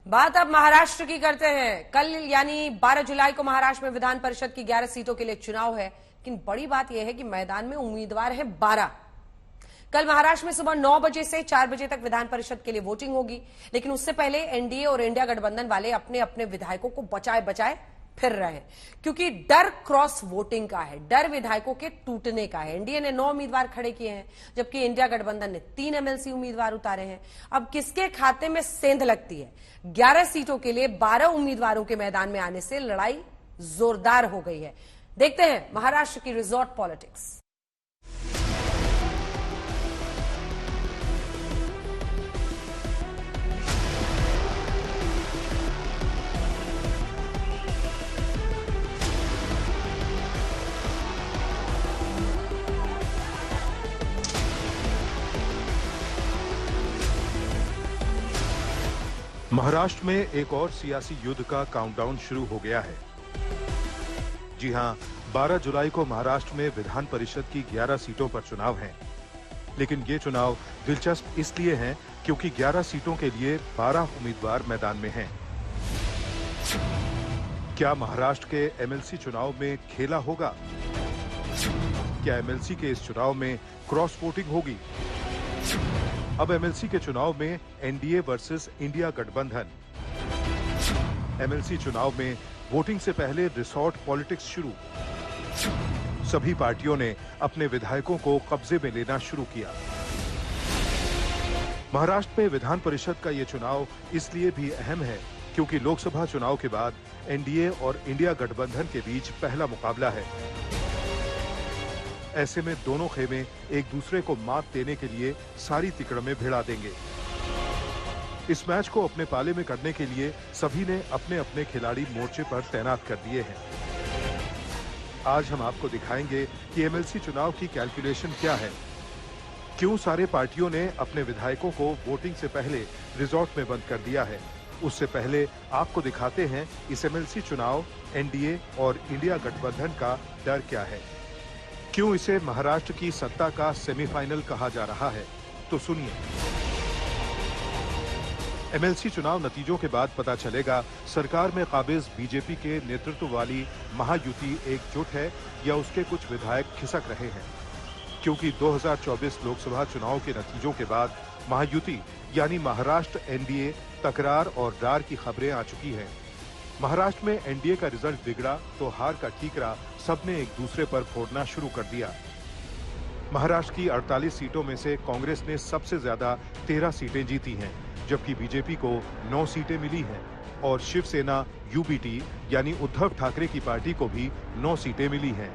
बात अब महाराष्ट्र की करते हैं। कल यानी 12 जुलाई को महाराष्ट्र में विधान परिषद की 11 सीटों के लिए चुनाव है, लेकिन बड़ी बात यह है कि मैदान में उम्मीदवार हैं 12। कल महाराष्ट्र में सुबह 9 बजे से 4 बजे तक विधान परिषद के लिए वोटिंग होगी, लेकिन उससे पहले एनडीए और इंडिया गठबंधन वाले अपने अपने विधायकों को बचाए बचाए फिर रहे हैं, क्योंकि डर क्रॉस वोटिंग का है, डर विधायकों के टूटने का है। एनडीए ने 9 उम्मीदवार खड़े किए हैं, जबकि इंडिया गठबंधन ने 3 एमएलसी उम्मीदवार उतारे हैं। अब किसके खाते में सेंध लगती है? 11 सीटों के लिए 12 उम्मीदवारों के मैदान में आने से लड़ाई जोरदार हो गई है। देखते हैं महाराष्ट्र की रिजॉर्ट पॉलिटिक्स। महाराष्ट्र में एक और सियासी युद्ध का काउंटडाउन शुरू हो गया है। जी हां, 12 जुलाई को महाराष्ट्र में विधान परिषद की 11 सीटों पर चुनाव हैं। लेकिन ये चुनाव दिलचस्प इसलिए हैं क्योंकि 11 सीटों के लिए 12 उम्मीदवार मैदान में हैं। क्या महाराष्ट्र के एमएलसी चुनाव में खेला होगा? क्या एमएलसी के इस चुनाव में क्रॉस वोटिंग होगी? अब एमएलसी के चुनाव में एनडीए वर्सेस इंडिया गठबंधन। एमएलसी चुनाव में वोटिंग से पहले रिसॉर्ट पॉलिटिक्स शुरू। सभी पार्टियों ने अपने विधायकों को कब्जे में लेना शुरू किया। महाराष्ट्र में विधान परिषद का यह चुनाव इसलिए भी अहम है क्योंकि लोकसभा चुनाव के बाद एनडीए और इंडिया गठबंधन के बीच पहला मुकाबला है। ऐसे में दोनों खेमे एक दूसरे को मात देने के लिए सारी तिकड़में भिड़ा देंगे। इस मैच को अपने पाले में करने के लिए सभी ने अपने अपने खिलाड़ी मोर्चे पर तैनात कर दिए हैं। आज हम आपको दिखाएंगे कि एमएलसी चुनाव की कैलकुलेशन क्या है, क्यों सारे पार्टियों ने अपने विधायकों को वोटिंग से पहले रिजॉर्ट में बंद कर दिया है। उससे पहले आपको दिखाते हैं इस एमएलसी चुनाव, एनडीए और इंडिया गठबंधन का डर क्या है, क्यों इसे महाराष्ट्र की सत्ता का सेमीफाइनल कहा जा रहा है। तो सुनिए। एमएलसी चुनाव नतीजों के बाद पता चलेगा सरकार में काबिज बीजेपी के नेतृत्व वाली महायुति एकजुट है या उसके कुछ विधायक खिसक रहे हैं। क्योंकि 2024 लोकसभा चुनाव के नतीजों के बाद महायुति यानी महाराष्ट्र एनडीए तकरार और डार की खबरें आ चुकी हैं। महाराष्ट्र में एनडीए का रिजल्ट बिगड़ा तो हार का ठीकरा सबने एक दूसरे पर फोड़ना शुरू कर दिया। महाराष्ट्र की 48 सीटों में से कांग्रेस ने सबसे ज्यादा 13 सीटें जीती हैं, जबकि बीजेपी को 9 सीटें मिली हैं और शिवसेना यूबीटी यानी उद्धव ठाकरे की पार्टी को भी 9 सीटें मिली हैं।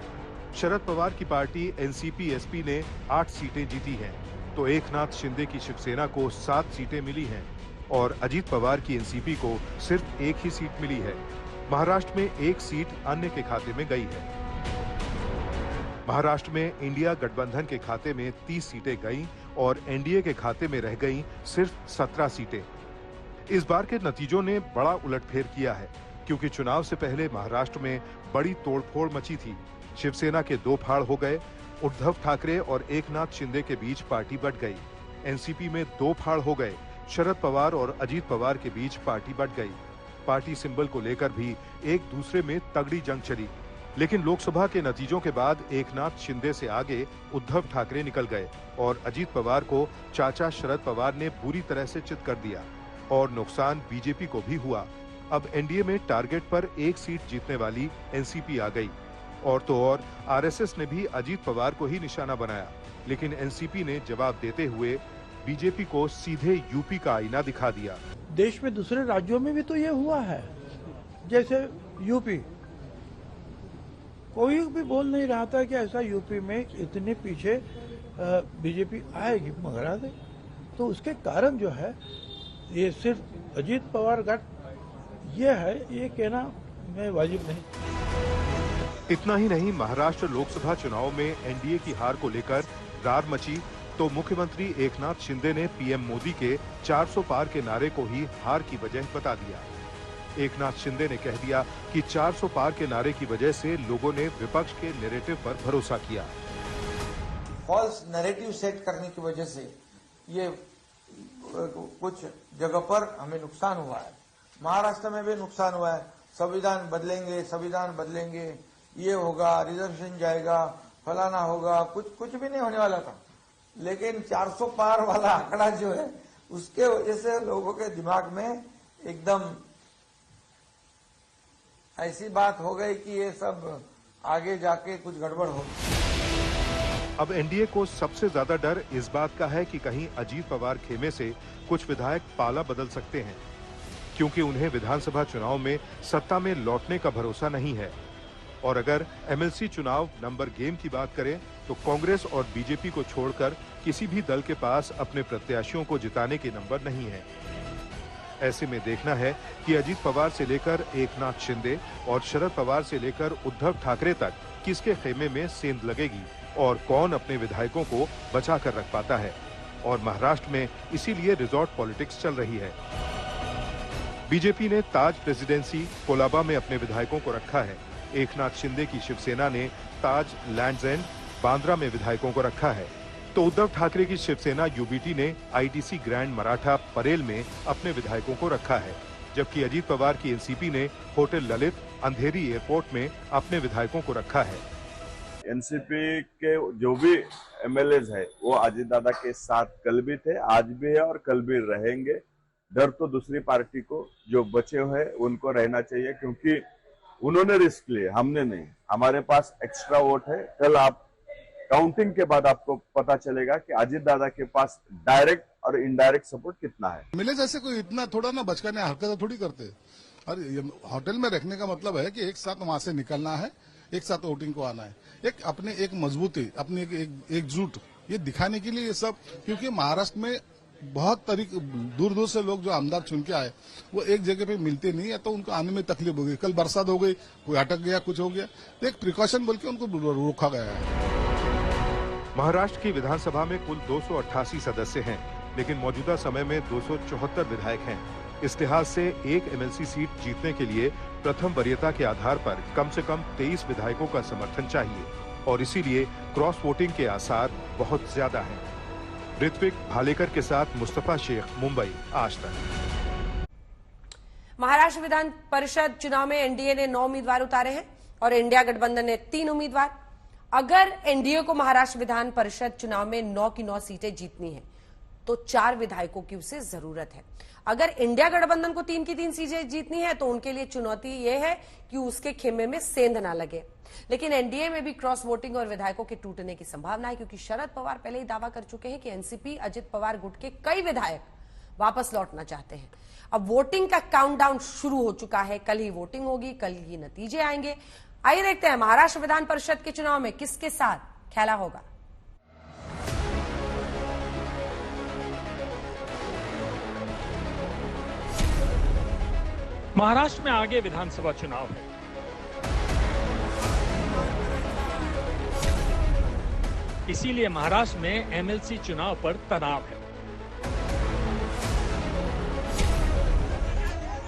शरद पवार की पार्टी एनसीपी-एसपी ने 8 सीटें जीती हैं, तो एकनाथ शिंदे की शिवसेना को 7 सीटें मिली हैं और अजीत पवार की एनसीपी को सिर्फ 1 ही सीट मिली है। महाराष्ट्र में 1 सीट अन्य के खाते में गई है। महाराष्ट्र में इंडिया गठबंधन के खाते में 30 सीटें गईं और एनडीए के खाते में रह गईं सिर्फ 17 सीटें। इस बार के नतीजों ने बड़ा उलटफेर किया है, क्योंकि चुनाव से पहले महाराष्ट्र में बड़ी तोड़फोड़ मची थी। शिवसेना के 2 फाड़ हो गए, उद्धव ठाकरे और एकनाथ शिंदे के बीच पार्टी बंट गई। एनसीपी में 2 फाड़ हो गए, शरद पवार और अजीत पवार के बीच पार्टी बंट गई। पार्टी सिंबल को लेकर भी एक दूसरे में तगड़ी जंग चली। लेकिन लोकसभा के नतीजों के बाद एकनाथ शिंदे से आगे उद्धव ठाकरे निकल गए और अजीत पवार को चाचा शरद पवार ने बुरी तरह से चित कर दिया और नुकसान बीजेपी को भी हुआ। अब एनडीए में टारगेट पर 1 सीट जीतने वाली एनसीपी आ गई। और तो और आरएसएस ने भी अजीत पवार को ही निशाना बनाया, लेकिन एनसीपी ने जवाब देते हुए बीजेपी को सीधे यूपी का आईना दिखा दिया। देश में दूसरे राज्यों में भी तो ये हुआ है, जैसे यूपी, कोई भी बोल नहीं रहा था कि ऐसा यूपी में इतने पीछे बीजेपी आएगी, मगर आ गई। तो उसके कारण जो है ये सिर्फ अजीत पवार गठ ये है, ये कहना मैं वाजिब नहीं। इतना ही नहीं, महाराष्ट्र लोकसभा चुनाव में एनडीए की हार को लेकर रार मची तो मुख्यमंत्री एकनाथ शिंदे ने पीएम मोदी के 400 पार के नारे को ही हार की वजह बता दिया। एकनाथ शिंदे ने कह दिया कि 400 पार के नारे की वजह से लोगों ने विपक्ष के नैरेटिव पर भरोसा किया। फॉल्स नैरेटिव सेट करने की वजह से ये कुछ जगह पर हमें नुकसान हुआ है। महाराष्ट्र में भी नुकसान हुआ है। संविधान बदलेंगे, ये होगा, रिजर्वेशन जाएगा, फलाना होगा, कुछ भी नहीं होने वाला था। लेकिन 400 पार वाला आंकड़ा जो है उसके वजह से लोगों के दिमाग में एकदम ऐसी बात हो गई कि ये सब आगे जाके कुछ गड़बड़ होगी। अब एनडीए को सबसे ज्यादा डर इस बात का है कि कहीं अजीत पवार खेमे से कुछ विधायक पाला बदल सकते हैं, क्योंकि उन्हें विधानसभा चुनाव में सत्ता में लौटने का भरोसा नहीं है। और अगर एमएलसी चुनाव नंबर गेम की बात करें तो कांग्रेस और बीजेपी को छोड़कर किसी भी दल के पास अपने प्रत्याशियों को जिताने के नंबर नहीं है। ऐसे में देखना है कि अजीत पवार से लेकर एकनाथ शिंदे और शरद पवार से लेकर उद्धव ठाकरे तक किसके खेमे में सेंध लगेगी और कौन अपने विधायकों को बचा कर रख पाता है। और महाराष्ट्र में इसीलिए रिजॉर्ट पॉलिटिक्स चल रही है। बीजेपी ने ताज प्रेसिडेंसी कोलाबा में अपने विधायकों को रखा है। एकनाथ शिंदे की शिवसेना ने ताज लैंड्स एंड बांद्रा में विधायकों को रखा है, तो उद्धव ठाकरे की शिवसेना यूबीटी ने आईटीसी ग्रैंड मराठा परेल में अपने विधायकों को रखा है, जबकि अजीत पवार की एनसीपी ने होटल ललित अंधेरी एयरपोर्ट में अपने विधायकों को रखा है। एनसीपी के जो भी एमएलएज है वो अजीत दादा के साथ कल भी थे, आज भी है और कल भी रहेंगे। डर तो दूसरी पार्टी को जो बचे हुए उनको रहना चाहिए, क्योंकि उन्होंने रिस्क लिए, हमने नहीं। हमारे पास एक्स्ट्रा वोट है। कल आप काउंटिंग के बाद आपको पता चलेगा कि अजीत दादा के पास डायरेक्ट और इनडायरेक्ट सपोर्ट कितना है। मिले जैसे कोई इतना थोड़ा ना बचकाने हरकत थोड़ी करते। और होटल में रखने का मतलब है कि एक साथ वहां से निकलना है, एक साथ वोटिंग को आना है, एक मजबूती, अपनी एकजुट ये दिखाने के लिए ये सब। क्योंकि महाराष्ट्र में बहुत तरीके दूर दूर से लोग जो आमदार चुन के आए वो एक जगह पे मिलते नहीं है, तो उनको आने में तकलीफ हो गई। कल बरसात हो गई, कोई अटक गया, कुछ हो गया, तो एक प्रिकॉशन बोल के उनको रोका गया है। महाराष्ट्र की विधानसभा में कुल 288 सदस्य हैं, लेकिन मौजूदा समय में 274 विधायक हैं। इस लिहाज से एक एमएलसी सीट जीतने के लिए प्रथम वरीयता के आधार पर कम से कम 23 विधायकों का समर्थन चाहिए, और इसीलिए क्रॉस वोटिंग के आसार बहुत ज्यादा हैं। ऋत्विक भालेकर के साथ मुस्तफा शेख, मुंबई, आज तक। महाराष्ट्र विधान परिषद चुनाव में एनडीए ने 9 उम्मीदवार उतारे हैं और इंडिया गठबंधन ने 3 उम्मीदवार। अगर एनडीए को महाराष्ट्र विधान परिषद चुनाव में 9 की 9 सीटें जीतनी है तो 4 विधायकों की उसे जरूरत है। अगर इंडिया गठबंधन को 3 की 3 सीटें जीतनी है तो उनके लिए चुनौती यह है कि उसके खेमे में सेंध ना लगे। लेकिन एनडीए में भी क्रॉस वोटिंग और विधायकों के टूटने की संभावना है, क्योंकि शरद पवार पहले ही दावा कर चुके हैं कि एनसीपी अजित पवार गुट के कई विधायक वापस लौटना चाहते हैं। अब वोटिंग का काउंटडाउन शुरू हो चुका है। कल ही वोटिंग होगी, कल ही नतीजे आएंगे। आइए देखते हैं महाराष्ट्र विधान परिषद के चुनाव में किसके साथ खेला होगा। महाराष्ट्र में आगे विधानसभा चुनाव है। इसीलिए महाराष्ट्र में एमएलसी चुनाव पर तनाव है।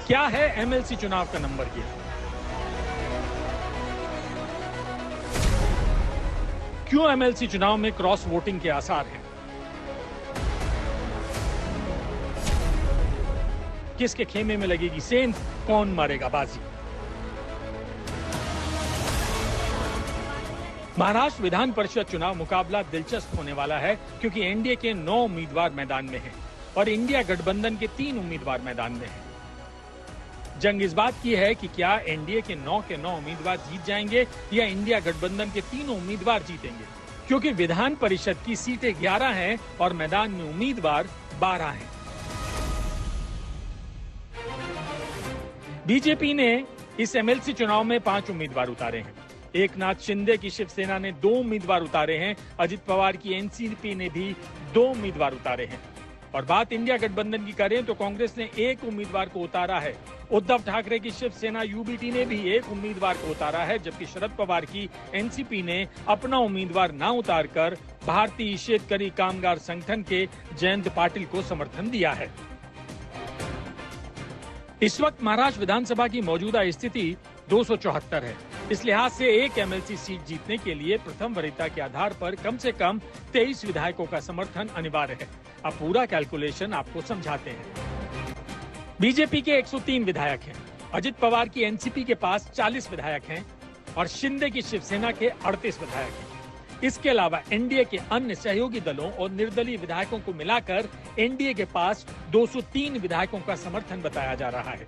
क्या है एमएलसी चुनाव का नंबर गेम? क्यों एमएलसी चुनाव में क्रॉस वोटिंग के आसार हैं? किसके खेमे में लगेगी सेंध? कौन मारेगा बाजी? महाराष्ट्र विधान परिषद चुनाव मुकाबला दिलचस्प होने वाला है, क्योंकि एनडीए के 9 उम्मीदवार मैदान में हैं और इंडिया गठबंधन के 3 उम्मीदवार मैदान में हैं। जंग इस बात की है कि क्या एनडीए के 9 उम्मीदवार जीत जाएंगे या इंडिया गठबंधन के 3 उम्मीदवार जीतेंगे, क्योंकि विधान परिषद की सीटें 11 हैं और मैदान में उम्मीदवार 12 हैं। बीजेपी ने इस एमएलसी चुनाव में 5 उम्मीदवार उतारे हैं। एकनाथ शिंदे की शिवसेना ने 2 उम्मीदवार उतारे हैं। अजित पवार की एनसीपी ने भी 2 उम्मीदवार उतारे हैं। और बात इंडिया गठबंधन की करें तो कांग्रेस ने 1 उम्मीदवार को उतारा है। उद्धव ठाकरे की शिवसेना यूबीटी ने भी 1 उम्मीदवार को उतारा है, जबकि शरद पवार की एनसीपी ने अपना उम्मीदवार न उतारकर भारतीय शेतकरी कामगार संगठन के जयंत पाटिल को समर्थन दिया है। इस वक्त महाराष्ट्र विधानसभा की मौजूदा स्थिति 274 है। इस लिहाज से एक एमएलसी सीट जीतने के लिए प्रथम वरीयता के आधार पर कम से कम 23 विधायकों का समर्थन अनिवार्य है। अब पूरा कैलकुलेशन आपको समझाते हैं। बीजेपी के 103 विधायक हैं, अजित पवार की एनसीपी के पास 40 विधायक हैं और शिंदे की शिवसेना के 38 विधायक हैं। इसके अलावा एनडीए के अन्य सहयोगी दलों और निर्दलीय विधायकों को मिलाकर एनडीए के पास 203 विधायकों का समर्थन बताया जा रहा है।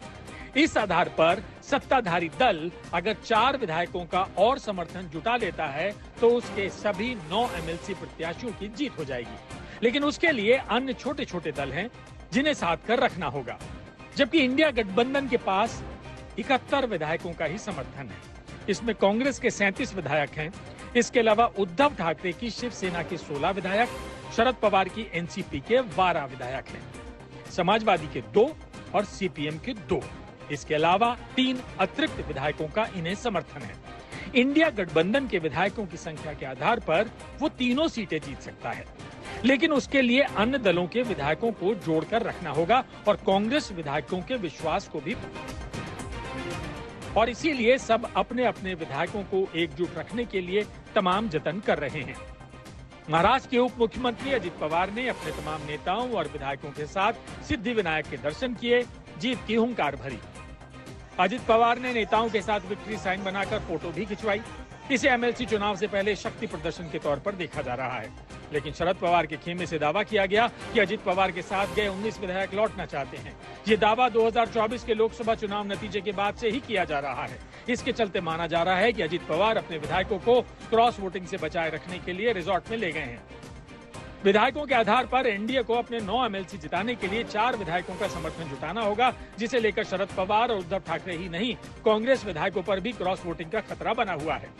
इस आधार पर सत्ताधारी दल अगर 4 विधायकों का और समर्थन जुटा लेता है तो उसके सभी 9 एमएलसी प्रत्याशियों की जीत हो जाएगी। लेकिन उसके लिए अन्य छोटे छोटे दल हैं जिन्हें साथ कर रखना होगा, जबकि इंडिया गठबंधन के पास 71 विधायकों का ही समर्थन है। इसमें कांग्रेस के 37 विधायक हैं। इसके अलावा उद्धव ठाकरे की शिवसेना के 16 विधायक, शरद पवार की एनसीपी के 12 विधायक हैं, समाजवादी के 2 और सीपीएम के 2। इसके अलावा 3 अतिरिक्त विधायकों का इन्हें समर्थन है। इंडिया गठबंधन के विधायकों की संख्या के आधार पर वो तीनों सीटें जीत सकता है, लेकिन उसके लिए अन्य दलों के विधायकों को जोड़कर रखना होगा और कांग्रेस विधायकों के विश्वास को भी, और इसीलिए सब अपने अपने विधायकों को एकजुट रखने के लिए तमाम जतन कर रहे हैं। महाराष्ट्र के उप मुख्यमंत्री अजित पवार ने अपने तमाम नेताओं और विधायकों के साथ सिद्धिविनायक के दर्शन किए, जीत की हुंकार भरी। अजित पवार ने नेताओं के साथ विक्ट्री साइन बनाकर फोटो भी खिंचवाई। इसे एमएलसी चुनाव से पहले शक्ति प्रदर्शन के तौर पर देखा जा रहा है, लेकिन शरद पवार के खेमे से दावा किया गया कि अजित पवार के साथ गए 19 विधायक लौटना चाहते हैं। ये दावा 2024 के लोकसभा चुनाव नतीजे के बाद से ही किया जा रहा है। इसके चलते माना जा रहा है कि अजित पवार अपने विधायकों को क्रॉस वोटिंग से बचाए रखने के लिए रिजॉर्ट में ले गए हैं। विधायकों के आधार पर एनडीए को अपने 9 एमएलसी जिताने के लिए 4 विधायकों का समर्थन जुटाना होगा, जिसे लेकर शरद पवार और उद्धव ठाकरे ही नहीं, कांग्रेस विधायकों पर भी क्रॉस वोटिंग का खतरा बना हुआ है।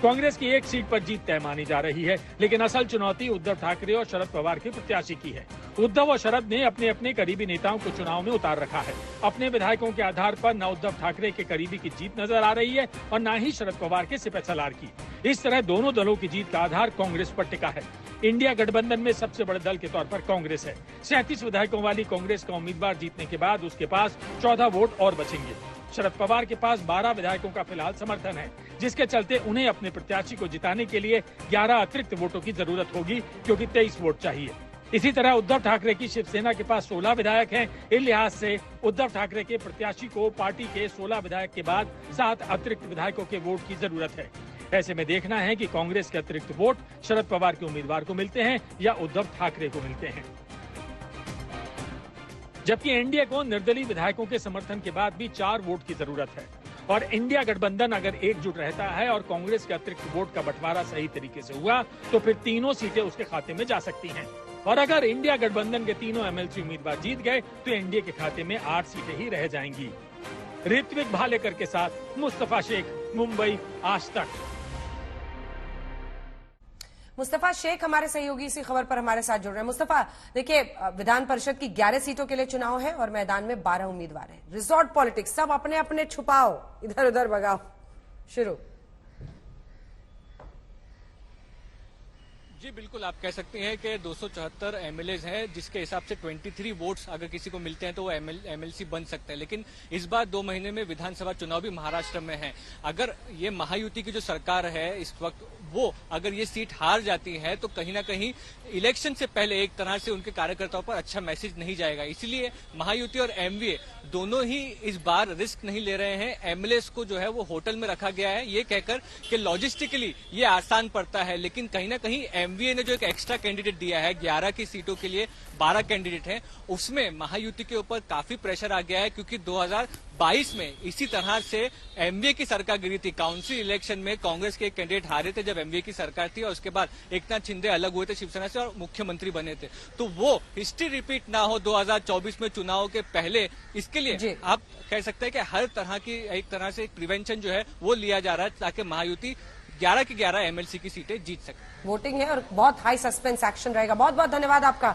कांग्रेस की एक सीट पर जीत तय मानी जा रही है, लेकिन असल चुनौती उद्धव ठाकरे और शरद पवार के प्रत्याशी की है। उद्धव और शरद ने अपने अपने करीबी नेताओं को चुनाव में उतार रखा है। अपने विधायकों के आधार पर न उद्धव ठाकरे के करीबी की जीत नजर आ रही है और न ही शरद पवार के सिपहसालार की। इस तरह दोनों दलों की जीत का आधार कांग्रेस पर टिका है। इंडिया गठबंधन में सबसे बड़े दल के तौर पर कांग्रेस है। 37 विधायकों वाली कांग्रेस का उम्मीदवार जीतने के बाद उसके पास 14 वोट और बचेंगे। शरद पवार के पास 12 विधायकों का फिलहाल समर्थन है, जिसके चलते उन्हें अपने प्रत्याशी को जिताने के लिए 11 अतिरिक्त वोटों की जरूरत होगी, क्योंकि 23 वोट चाहिए। इसी तरह उद्धव ठाकरे की शिवसेना के पास 16 विधायक हैं। इस लिहाज से उद्धव ठाकरे के प्रत्याशी को पार्टी के 16 विधायक के बाद 7 अतिरिक्त विधायकों के वोट की जरूरत है। ऐसे में देखना है कि कांग्रेस के अतिरिक्त वोट शरद पवार के उम्मीदवार को मिलते हैं या उद्धव ठाकरे को मिलते हैं। जबकि एनडीए को निर्दलीय विधायकों के समर्थन के बाद भी 4 वोट की जरूरत है, और इंडिया गठबंधन अगर एकजुट रहता है और कांग्रेस के अतिरिक्त वोट का बंटवारा सही तरीके से हुआ तो फिर तीनों सीटें उसके खाते में जा सकती हैं। और अगर इंडिया गठबंधन के तीनों एमएलसी उम्मीदवार जीत गए तो एनडीए के खाते में 8 सीटें ही रह जाएंगी। ऋत्विक भालेकर के साथ मुस्तफा शेख, मुंबई, आज तक। मुस्तफा शेख हमारे सहयोगी इसी खबर पर हमारे साथ जुड़ रहे हैं। मुस्तफा, देखिए, विधान परिषद की 11 सीटों के लिए चुनाव है और मैदान में 12 उम्मीदवार हैं। रिजॉर्ट पॉलिटिक्स, सब अपने अपने छुपाओ, इधर उधर भगाओ, शुरू। जी बिल्कुल, आप कह सकते हैं कि 274 एमएलएज हैं, जिसके हिसाब से 23 वोट्स अगर किसी को मिलते हैं तो वो एमएलसी बन सकते हैं। लेकिन इस बार 2 महीने में विधानसभा चुनाव भी महाराष्ट्र में है। अगर ये महायुति की जो सरकार है इस वक्त, वो अगर ये सीट हार जाती है तो कहीं ना कहीं इलेक्शन से पहले एक तरह से उनके कार्यकर्ताओं पर अच्छा मैसेज नहीं जाएगा। इसलिए महायुति और एमवीए दोनों ही इस बार रिस्क नहीं ले रहे हैं। एमएलएस को जो है वो होटल में रखा गया है, ये कहकर कि लॉजिस्टिकली ये आसान पड़ता है। लेकिन कहीं ना कहीं एमवीए ने जो एक एक्स्ट्रा कैंडिडेट दिया है, 11 की सीटों के लिए 12 कैंडिडेट हैं, उसमें महायुति के ऊपर काफी प्रेशर आ गया है, क्योंकि 2022 में इसी तरह से एमवीए की सरकार गिरी थी। काउंसिल इलेक्शन में कांग्रेस के एक कैंडिडेट हारे थे जब एमवीए की सरकार थी, और उसके बाद एकनाथ शिंदे अलग हुए थे शिवसेना से और मुख्यमंत्री बने थे। तो वो हिस्ट्री रिपीट ना हो 2024 में चुनाव के पहले, इसके लिए आप कह सकते हैं कि हर तरह की एक तरह से प्रिवेंशन जो है वो लिया जा रहा है, ताकि महायुति 11 की 11 एमएलसी की सीटें जीत सके। वोटिंग है और बहुत हाई सस्पेंस एक्शन रहेगा। बहुत बहुत धन्यवाद आपका।